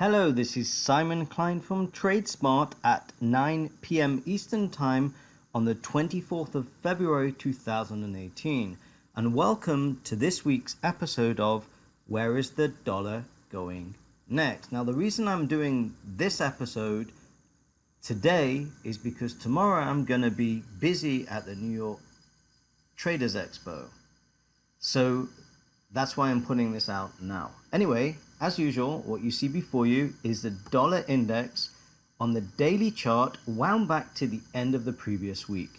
Hello, this is Simon Klein from TradeSmart at 9 p.m. Eastern Time on the 24th of February 2018, and welcome to this week's episode of Where is the Dollar Going Next? Now, the reason I'm doing this episode today is because tomorrow I'm going to be busy at the New York Traders Expo. So that's why I'm putting this out now. Anyway, as usual, what you see before you is the dollar index on the daily chart wound back to the end of the previous week.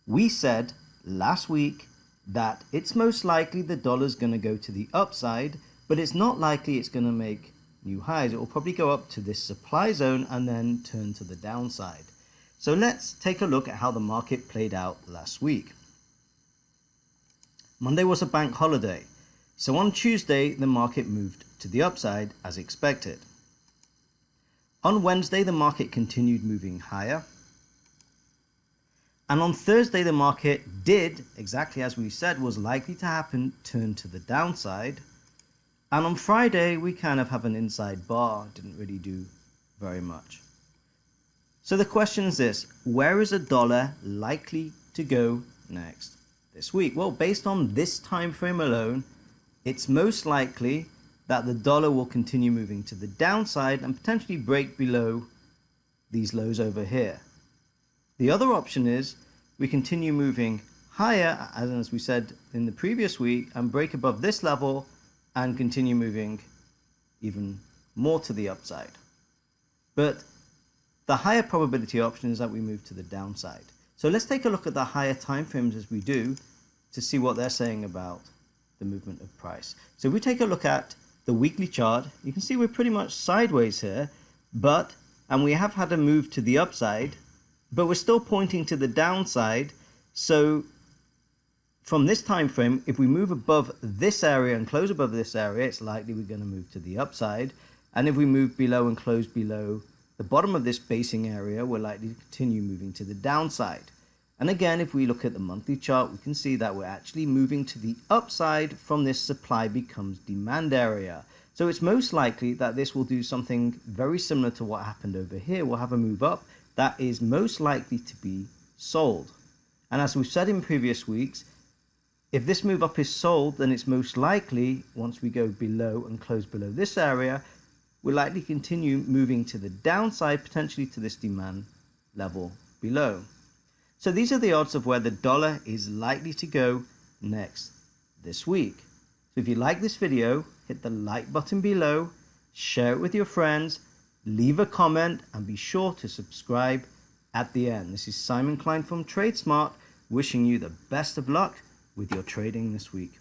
We said last week that it's most likely the dollar's going to go to the upside, but it's not likely it's going to make new highs. It will probably go up to this supply zone and then turn to the downside. So let's take a look at how the market played out last week. Monday was a bank holiday. So on Tuesday, the market moved to the upside as expected. On Wednesday, the market continued moving higher. And on Thursday, the market did, exactly as we said was likely to happen, turn to the downside. And on Friday, we kind of have an inside bar, didn't really do very much. So the question is this: where is a dollar likely to go next this week? Well, based on this time frame alone, it's most likely that the dollar will continue moving to the downside and potentially break below these lows over here. The other option is we continue moving higher, as we said in the previous week, and break above this level and continue moving even more to the upside. But the higher probability option is that we move to the downside. So let's take a look at the higher time frames as we do to see what they're saying about the movement of price. So if we take a look at the weekly chart, you can see we're pretty much sideways here, and we have had a move to the upside, but we're still pointing to the downside. So from this time frame, if we move above this area and close above this area, it's likely we're going to move to the upside. And if we move below and close below the bottom of this basing area, we're likely to continue moving to the downside. And again, if we look at the monthly chart, we can see that we're actually moving to the upside from this supply becomes demand area. So it's most likely that this will do something very similar to what happened over here. We'll have a move up that is most likely to be sold. And as we've said in previous weeks, if this move up is sold, then it's most likely, once we go below and close below this area, we'll likely continue moving to the downside, potentially to this demand level below. So these are the odds of where the dollar is likely to go next this week. So if you like this video, hit the like button below, share it with your friends, leave a comment, and be sure to subscribe at the end. This is Simon Klein from TradeSmart, wishing you the best of luck with your trading this week.